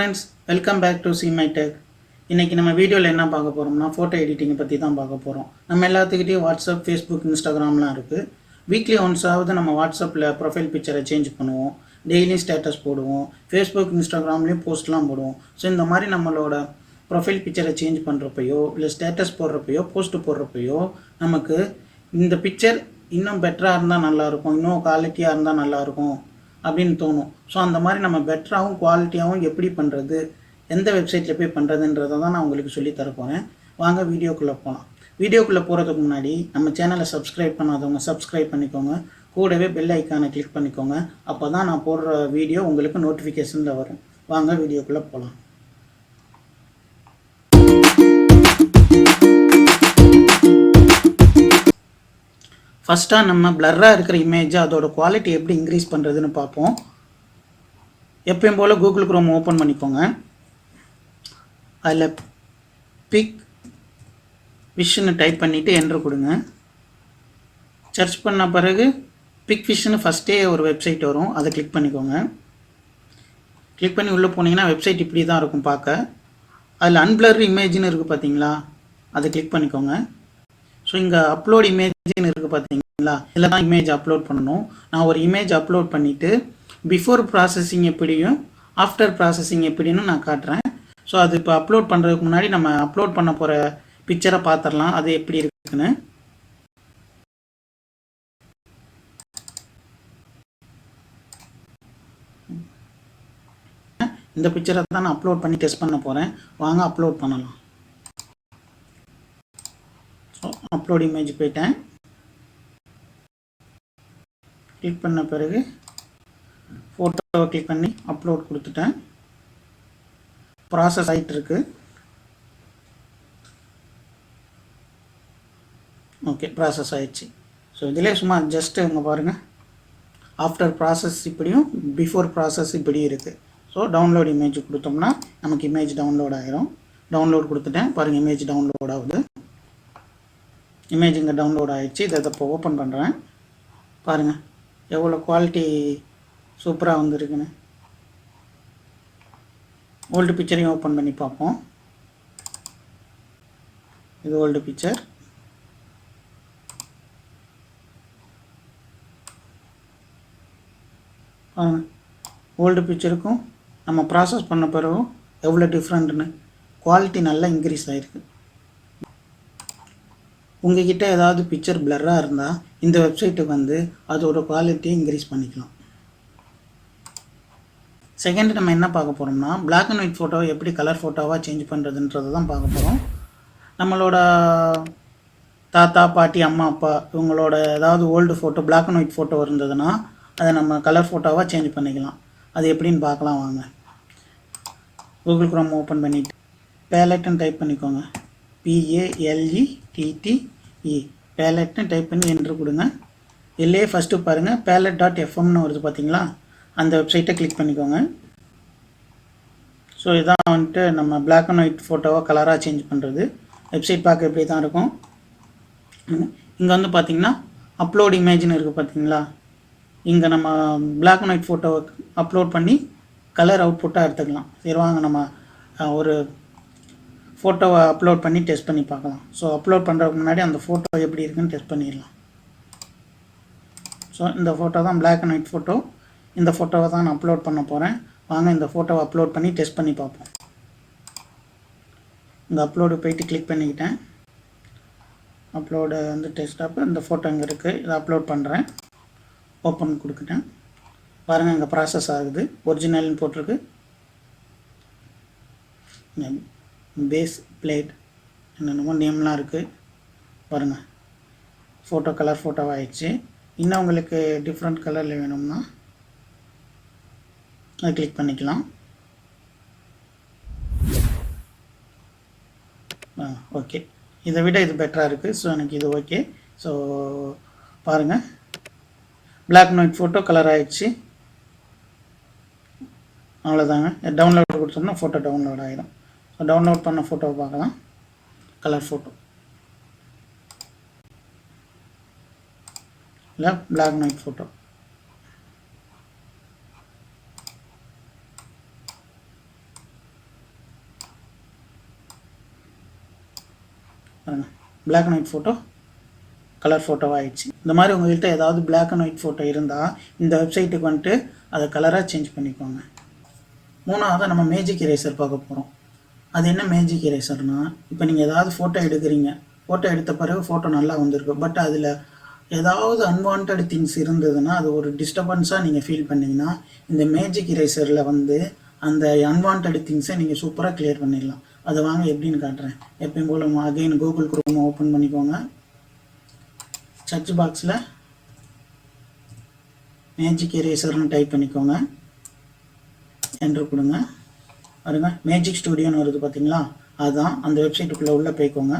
friends, welcome back to See My Tech. இன்னைக்கு நம்ம வீடியோவில் என்ன பார்க்க போகிறோம்னா ஃபோட்டோ எடிட்டிங்கை பற்றி தான் பார்க்க போகிறோம். நம்ம எல்லாத்துக்கிட்டையும் வாட்ஸ்அப், ஃபேஸ்புக், இன்ஸ்டாகிராம்லாம் இருக்குது. வீக்லி ஒன்ஸாவது நம்ம வாட்ஸ்அப்பில் ப்ரொஃபைல் பிக்சரை சேஞ்ச் பண்ணுவோம், டெய்லியும் ஸ்டேட்டஸ் போடுவோம், ஃபேஸ்புக், இன்ஸ்டாகிராம்லேயும் போஸ்ட்லாம் போடுவோம். ஸோ இந்த மாதிரி நம்மளோட ப்ரொஃபைல் பிக்சரை சேஞ்ச் பண்ணுறப்பையோ இல்லை ஸ்டேட்டஸ் போடுறப்பையோ போஸ்ட்டு போடுறப்பையோ நமக்கு இந்த பிக்சர் இன்னும் பெட்டராக இருந்தால் நல்லாயிருக்கும், இன்னும் குவாலிட்டியாக இருந்தால் நல்லாயிருக்கும் அப்படின்னு தோணும். ஸோ அந்த மாதிரி நம்ம பெட்டராகவும் குவாலிட்டியாகவும் எப்படி பண்ணுறது, எந்த வெப்சைட்டில் போய் பண்ணுறதுன்றதை தான் நான் உங்களுக்கு சொல்லித்தர போகிறேன். வாங்க வீடியோக்குள்ளே போகலாம். வீடியோக்குள்ளே போகிறதுக்கு முன்னாடி நம்ம சேனலை சப்ஸ்கிரைப் பண்ணாதவங்க சப்ஸ்கிரைப் பண்ணிக்கோங்க, கூடவே பெல் ஐக்கானை கிளிக் பண்ணிக்கோங்க. அப்போ தான் நான் போடுற வீடியோ உங்களுக்கு நோட்டிஃபிகேஷனில் வரும். வாங்க வீடியோக்குள்ளே போகலாம். ஃபஸ்ட்டாக நம்ம பிளர்ராக இருக்கிற இமேஜை அதோட குவாலிட்டி எப்படி இன்க்ரீஸ் பண்ணுறதுன்னு பார்ப்போம். எப்பயும் போல் கூகுள் குரோம் ஓப்பன் பண்ணிக்கோங்க. அதில் பிக் விஷன்னு டைப் பண்ணிவிட்டு என்ட்ரு கொடுங்க. சர்ச் பண்ண பிறகு பிக் விஷன்னு ஃபஸ்ட்டே ஒரு வெப்சைட் வரும், அதை கிளிக் பண்ணிக்கோங்க. கிளிக் பண்ணி உள்ளே போனீங்கன்னா வெப்சைட் இப்படி தான் இருக்கும் பார்க்க. அதில் அன்பிளர் இமேஜ்னு இருக்குது பார்த்தீங்களா, அதை கிளிக் பண்ணிக்கோங்க. ஸோ இங்கே அப்லோட் இமேஜ்னு இருக்குது பார்த்தீங்களா, இதில் தான் இமேஜ் அப்லோட் பண்ணணும். நான் ஒரு இமேஜ் அப்லோட் பண்ணிவிட்டு பிஃபோர் ப்ராசஸிங் எப்படியும் ஆஃப்டர் ப்ராசஸிங் எப்படின்னு நான் காட்டுறேன். ஸோ அது இப்போ அப்லோட் பண்ணுறதுக்கு முன்னாடி நம்ம அப்லோட் பண்ண போகிற பிக்சரை பார்த்துடலாம், அது எப்படி இருக்குன்னு. இந்த பிக்சரை தான் நான் அப்லோட் பண்ணி டெஸ்ட் பண்ண போகிறேன். வாங்க அப்லோட் பண்ணலாம். ஸோ அப்லோட் இமேஜ் போயிட்டேன். கிளிக் பண்ண பிறகு ஃபோட்டோவை கிளிக் பண்ணி அப்லோட் கொடுத்துட்டேன். ப்ராசஸ் ஆகிட்டு இருக்கு. ஓகே, ப்ராசஸ் ஆகிடுச்சு. ஸோ இதிலே சும்மா ஜஸ்ட்டு இங்கே பாருங்கள், ஆஃப்டர் ப்ராசஸ் இப்படியும் பிஃபோர் ப்ராசஸ் இப்படி இருக்குது. ஸோ டவுன்லோட் இமேஜ் கொடுத்தோம்னா நமக்கு இமேஜ் டவுன்லோட் ஆகிரும். டவுன்லோட் கொடுத்துட்டேன் பாருங்கள், இமேஜ் டவுன்லோட் ஆகுது. இமேஜ் இங்கே டவுன்லோட் ஆகிடுச்சு. இதை இப்போ ஓப்பன் பண்ணுறேன். பாருங்கள் எவ்வளோ குவாலிட்டி சூப்பராக வந்துருக்குன்னு. ஓல்டு பிக்சரையும் ஓப்பன் பண்ணி பார்ப்போம். இது ஓல்டு பிக்சர். ஓல்டு பிக்சருக்கும் நம்ம ப்ராசஸ் பண்ண பிறகும் எவ்வளோ டிஃப்ரெண்ட்னு குவாலிட்டி நல்லா இன்க்ரீஸ் ஆகிருக்கு. உங்ககிட்ட ஏதாவது பிக்சர் பிளர்ராக இருந்தால் இந்த வெப்சைட்டுக்கு வந்து அதோட குவாலிட்டியை இன்க்ரீஸ் பண்ணிக்கலாம். செகண்ட் நம்ம என்ன பார்க்க போகிறோம்னா பிளாக் அண்ட் ஒயிட் ஃபோட்டோவை எப்படி கலர் ஃபோட்டோவாக சேஞ்ச் பண்ணுறதுன்றதை தான் பார்க்க போகிறோம். நம்மளோட தாத்தா, பாட்டி, அம்மா, அப்பா இவங்களோட ஏதாவது old photo black and white photo இருந்ததுன்னா அதை நம்ம கலர் ஃபோட்டோவாக சேஞ்ச் பண்ணிக்கலாம். அது எப்படின்னு பார்க்கலாம் வாங்க. கூகுள் குரோம் ஓப்பன் பண்ணிவிட்டு பேலட்னு டைப் பண்ணிக்கோங்க. PALETTE பேலட்னு டைப் பண்ணி என்ட்ரு கொடுங்க. இதிலே ஃபஸ்ட்டு பாருங்கள் palette.fmனு வருது பார்த்தீங்களா, அந்த வெப்சைட்டை கிளிக் பண்ணிக்கோங்க. ஸோ இதான் வந்துட்டு நம்ம பிளாக் அண்ட் ஒயிட் ஃபோட்டோவை கலராக சேஞ்ச் பண்ணுறது. வெப்சைட் பார்க்க எப்படி தான் இருக்கும். இங்கே வந்து பார்த்திங்கன்னா அப்லோட் இமேஜ்னு இருக்குது பார்த்தீங்களா, இங்கே நம்ம பிளாக் அண்ட் ஒயிட் ஃபோட்டோவை அப்லோட் பண்ணி கலர் அவுட்புட்டாக எடுத்துக்கலாம். சரி வாங்க நம்ம ஒரு ஃபோட்டோவை அப்லோட் பண்ணி டெஸ்ட் பண்ணி பார்க்கலாம். ஸோ அப்லோட் பண்ணுறதுக்கு முன்னாடி அந்த ஃபோட்டோ எப்படி இருக்குன்னு டெஸ்ட் பண்ணிடலாம். ஸோ இந்த ஃபோட்டோ தான் பிளாக் அண்ட் ஒயிட் ஃபோட்டோ. இந்த ஃபோட்டோவை தான் நான் அப்லோட் பண்ண போகிறேன். வாங்க இந்த ஃபோட்டோவை அப்லோட் பண்ணி டெஸ்ட் பண்ணி பார்ப்போம். இந்த அப்லோடு போயிட்டு கிளிக் பண்ணிக்கிட்டேன். அப்லோடு வந்து டெஸ்க்டாப்பு இந்த ஃபோட்டோ இங்கே இருக்குது, இதை அப்லோட் பண்ணுறேன். ஓப்பன் கொடுத்துட்டேன். பாருங்கள் இங்கே ப்ராசஸ் ஆகுது. ஒரிஜினல்னு போட்டிருக்கு. பேஸ் பிளேட் என்னென்னமோ நேம்லாம் இருக்குது பாருங்கள். ஃபோட்டோ கலர் ஃபோட்டோவாக ஆயிடுச்சு. இன்னும் உங்களுக்கு டிஃப்ரெண்ட் கலரில் வேணும்னா அதை கிளிக் பண்ணிக்கலாம். ஓகே, இதை விட இது பெட்டராக இருக்குது. ஸோ எனக்கு இது ஓகே. ஸோ பாருங்கள் black and white photo colour ஆகிடுச்சு. அவ்வளோதாங்க. டவுன்லோட் கொடுத்தோம்னா ஃபோட்டோ டவுன்லோட் ஆகிடும். ஸோ டவுன்லோட் பண்ண ஃபோட்டோவை பார்க்கலாம். கலர் ஃபோட்டோ இல்லை பிளாக் அண்ட் ஒயிட் ஃபோட்டோ. பாருங்கள், black and white photo colour ஃபோட்டோவாக ஆயிடுச்சு. இந்த மாதிரி உங்கள்கிட்ட ஏதாவது பிளாக் அண்ட் ஒயிட் ஃபோட்டோ இருந்தால் இந்த வெப்சைட்டுக்கு வந்துட்டு அதை கலராக சேஞ்ச் பண்ணிக்கோங்க. மூணாவது நம்ம மேஜிக் எரேசர் பார்க்க போகிறோம். அது என்ன மேஜிக் எரேசர்னால், இப்போ நீங்கள் ஏதாவது ஃபோட்டோ எடுக்கிறீங்க, ஃபோட்டோ எடுத்த பிறகு ஃபோட்டோ நல்லா வந்திருக்கு, பட் அதில் ஏதாவது அன்வான்ட் திங்ஸ் இருந்ததுன்னா அது ஒரு டிஸ்டர்பன்ஸாக நீங்கள் ஃபீல் பண்ணிங்கன்னா இந்த மேஜிக் எரேசரில் வந்து அந்த அன்வான்ட் திங்ஸை நீங்கள் சூப்பராக கிளியர் பண்ணிடலாம். அதை வாங்க எப்படின்னு காட்டுறேன். எப்பயும் போல் அகைன் கூகுள் குரோம் ஓப்பன் பண்ணிக்கோங்க. சர்ச் பாக்ஸில் மேஜிக் எரேசர்னு டைப் பண்ணிக்கோங்க, என்ட்ரு கொடுங்க. பாருங்க, மேஜிக் ஸ்டுடியோன்னு வருது பார்த்தீங்களா, அதுதான். அந்த வெப்சைட்டுக்குள்ளே உள்ளே போய்க்கோங்க.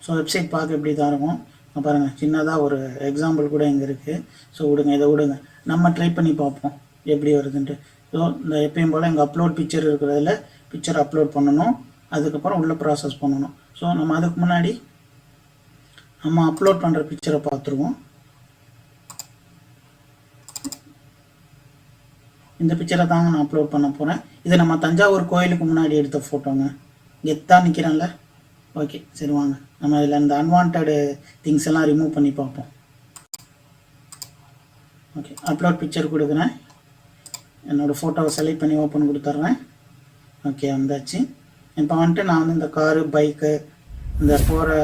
ஸோ வெப்சைட் பார்க்க எப்படி தான் இருக்கும் பாருங்கள். சின்னதாக ஒரு எக்ஸாம்பிள் கூட இங்கே இருக்குது. ஸோ விடுங்க, இதை விடுங்க, நம்ம ட்ரை பண்ணி பார்ப்போம் எப்படி வருதுன்ட்டு. ஸோ இந்த எப்பயும் போல் இங்கே அப்லோட் பிக்சர் இருக்கிறதுல பிக்சர் அப்லோட் பண்ணணும், அதுக்கப்புறம் உள்ளே ப்ராசஸ் பண்ணணும். ஸோ நம்ம அதுக்கு முன்னாடி நம்ம அப்லோட் பண்ணுற பிக்சரை பார்த்துருவோம். இந்த பிக்சரை தாங்க நான் அப்லோட் பண்ண போகிறேன். இது நம்ம தஞ்சாவூர் கோயிலுக்கு முன்னாடி எடுத்த ஃபோட்டோங்க. கெத்தாக நிற்கிறேன்ல. ஓகே, சரி வாங்க நம்ம இதில் இந்த அன்வான்ட் திங்ஸ் எல்லாம் ரிமூவ் பண்ணி பார்ப்போம். ஓகே, அப்லோட் பிக்சர் கொடுக்குறேன். என்னோடய ஃபோட்டோவை செலக்ட் பண்ணி ஓப்பன் கொடுத்துட்றேன். ஓகே, வந்தாச்சு. இப்போ வந்துட்டு நான் வந்து இந்த காரு, பைக்கு, இந்த போகிற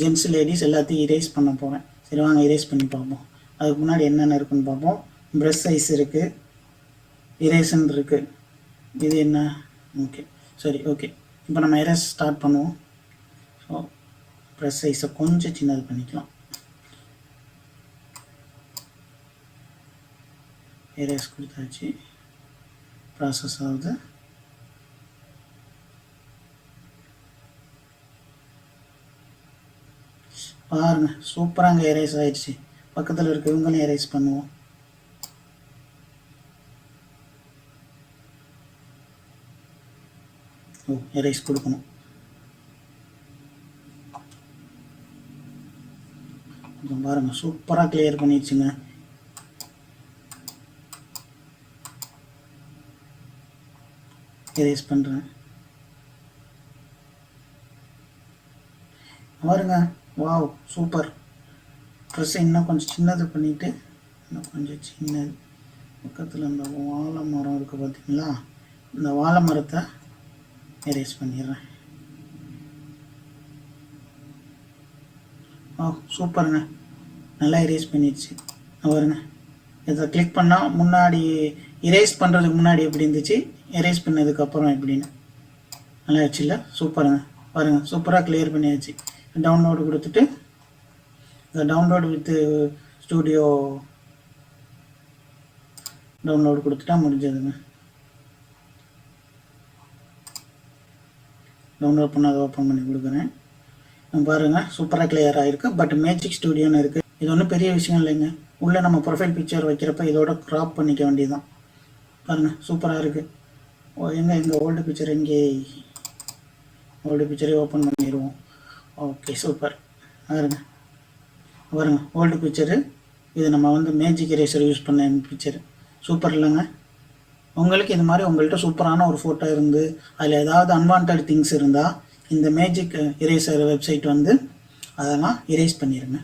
ஜென்ஸ், லேடிஸ் எல்லாத்தையும் இரேஸ் பண்ண போகிறேன். சரி வாங்க இரேஸ் பண்ணி பார்ப்போம். அதுக்கு முன்னாடி என்னென்ன இருக்குன்னு பார்ப்போம். ப்ரஷ் சைஸ் இருக்குது, இரேசன் இருக்குது. இது என்ன? ஓகே, சரி, ஓகே. இப்போ நம்ம இரேஸ் ஸ்டார்ட் பண்ணுவோம். ஸோ ப்ரஷ் சைஸை கொஞ்சம் சின்னது பண்ணிக்கலாம். இரேஸ் கொடுத்தாச்சு, ப்ராசஸ் ஆகுது. பாருங்க, சூப்பராக அங்கே எரேஸ் ஆயிடுச்சு. பக்கத்தில் இருக்க இவங்களையும் எரேஸ் பண்ணுவோம். எரேஸ் கொடுக்கணும். பாருங்க, சூப்பராக கிளியர் பண்ணிடுச்சுங்க. எரேஸ் பண்ணுறேன். பாருங்க, வாவ் சூப்பர். ப்ரெஸ் இன்னும் கொஞ்சம் சின்னது பண்ணிவிட்டு, இன்னும் கொஞ்சம் சின்னது பக்கத்தில் இந்த வாழை மரம் இருக்குது பார்த்தீங்களா, இந்த வாழை மரத்தை எரேஸ் பண்ணிடுறேன். சூப்பருங்க, நல்லா எரேஸ் பண்ணிடுச்சு. பாருங்க, இதை கிளிக் பண்ணால் முன்னாடி எரேஸ் பண்ணுறதுக்கு முன்னாடி எப்படி இருந்துச்சு, எரேஸ் பண்ணதுக்கப்புறம் எப்படின்னு நல்லா ஆச்சு இல்லை? சூப்பருங்க. பாருங்கள், சூப்பராக கிளியர் பண்ணியாச்சு. டவுன்லோடு கொடுத்துட்டு இந்த டவுன்லோடு வித் ஸ்டூடியோ டவுன்லோடு கொடுத்துட்டா முடிஞ்சதுங்க. டவுன்லோட் பண்ண அதை ஓப்பன் பண்ணி கொடுக்குறேன். பாருங்கள், சூப்பராக கிளியர் ஆகிருக்கு. பட் மேஜிக் ஸ்டுடியோன்னு இருக்குது. இது ஒன்றும் பெரிய விஷயம் இல்லைங்க. உள்ளே நம்ம ப்ரொஃபைல் பிக்சர் வைக்கிறப்ப இதோட க்ராப் பண்ணிக்க வேண்டியதுதான். பாருங்கள், சூப்பராக இருக்குது. எங்கள் ஓல்டு பிக்சர் எங்கே? ஓல்டு பிக்சரே ஓப்பன் பண்ணிடுவோம். Okay, super. பாருங்க ஓல்டு பிக்சரு. இது நம்ம வந்து மேஜிக் எரேசர் யூஸ் பண்ண பிக்சரு. சூப்பர் இல்லைங்க? உங்களுக்கு இது மாதிரி உங்கள்கிட்ட சூப்பரான ஒரு ஃபோட்டோ இருந்து அதில் ஏதாவது அன்வான்ட் திங்ஸ் இருந்தால் இந்த மேஜிக் எரேசர் வெப்சைட் வந்து அதெல்லாம் எரேஸ் பண்ணிடுங்க.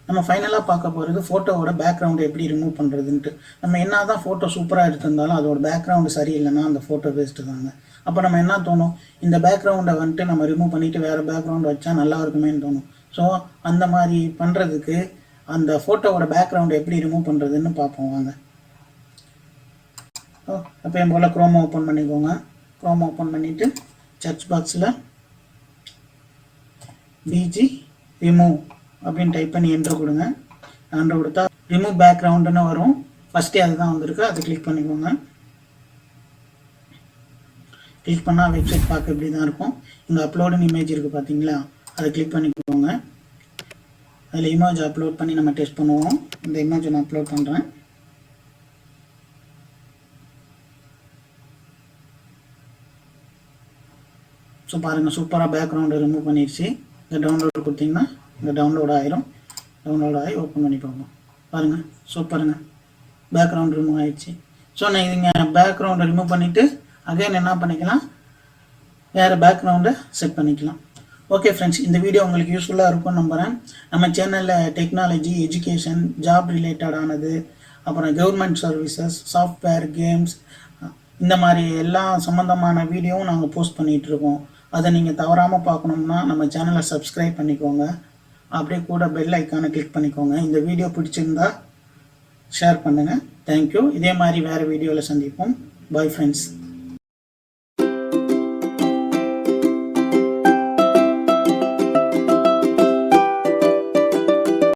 நம்ம ஃபைனலாக பார்க்க போகிறது ஃபோட்டோவோட பேக்ரவுண்டு எப்படி ரிமூவ் பண்ணுறதுன்ட்டு. நம்ம என்ன தான் ஃபோட்டோ சூப்பராக எடுத்திருந்தாலும் அதோட பேக்ரவுண்டு சரியில்லைன்னா அந்த ஃபோட்டோ வேஸ்ட்டு தாங்க. அப்போ நம்ம என்ன தோணும், இந்த பேக்ரவுண்டை வந்துட்டு நம்ம ரிமூவ் பண்ணிவிட்டு வேறு பேக்ரவுண்ட் வச்சா நல்லா இருக்குமேன்னு தோணும். ஸோ அந்த மாதிரி பண்ணுறதுக்கு அந்த ஃபோட்டோவோட பேக்ரவுண்டை எப்படி ரிமூவ் பண்ணுறதுன்னு பார்ப்போம் வாங்க. எப்பயும் போல் க்ரோம் ஓப்பன் பண்ணிக்கோங்க. க்ரோம் ஓப்பன் பண்ணிவிட்டு சர்ச் பாக்ஸில் பிஜி ரிமூவ் அப்படின்னு டைப் பண்ணி என்ட்ரு கொடுங்க. என்ட்ரு கொடுத்தா ரிமூவ் பேக்ரவுண்டுன்னு வரும். ஃபஸ்ட்டே அதுதான் வந்திருக்கு, அதை கிளிக் பண்ணிக்கோங்க. கிளிக் பண்ணால் வெப்சைட் பார்க்க இப்படி தான் இருக்கும். இங்கே அப்லோடுன்னு இமேஜ் இருக்குது பார்த்தீங்களா, அதை கிளிக் பண்ணிக்கோங்க. அதில் இமேஜ் அப்லோட் பண்ணி நம்ம டெஸ்ட் பண்ணுவோம். இந்த இமேஜை நான் அப்லோட் பண்ணுறேன். ஸோ பாருங்கள், சூப்பராக பேக்ரவுண்டை ரிமூவ் பண்ணிடுச்சு. இந்த டவுன்லோடு கொடுத்தீங்கன்னா இந்த டவுன்லோட் ஆகிரும். டவுன்லோட் ஆகி ஓப்பன் பண்ணி பார்ப்போம். பாருங்கள், சூப்பருங்க, பேக்ரவுண்ட் ரிமூவ் ஆகிடுச்சு. ஸோ நான் இதுங்க பேக்ரவுண்டை ரிமூவ் பண்ணிவிட்டு அகைன் என்ன பண்ணிக்கலாம், வேறு பேக்ரவுண்டை செட் பண்ணிக்கலாம். ஓகே ஃப்ரெண்ட்ஸ், இந்த வீடியோ உங்களுக்கு யூஸ்ஃபுல்லாக இருக்கும்னு நம்புகிறேன். நம்ம சேனலில் டெக்னாலஜி, எஜுகேஷன், ஜாப் ரிலேட்டடானது, அப்புறம் கவர்மெண்ட் சர்வீசஸ், சாஃப்ட்வேர், கேம்ஸ், இந்த மாதிரி எல்லா சம்மந்தமான வீடியோவும் நாங்கள் போஸ்ட் பண்ணிகிட்ருக்கோம். அதை நீங்கள் தவறாமல் பார்க்கணும்னா நம்ம சேனலை சப்ஸ்கிரைப் பண்ணிக்கோங்க. அப்படியே கூட பெல் ஐக்கானை கிளிக் பண்ணிக்கோங்க. இந்த வீடியோ பிடிச்சிருந்தா ஷேர் பண்ணுங்கள். தேங்க்யூ. இதே மாதிரி வேறு வீடியோவில் சந்திப்போம். Bye friends.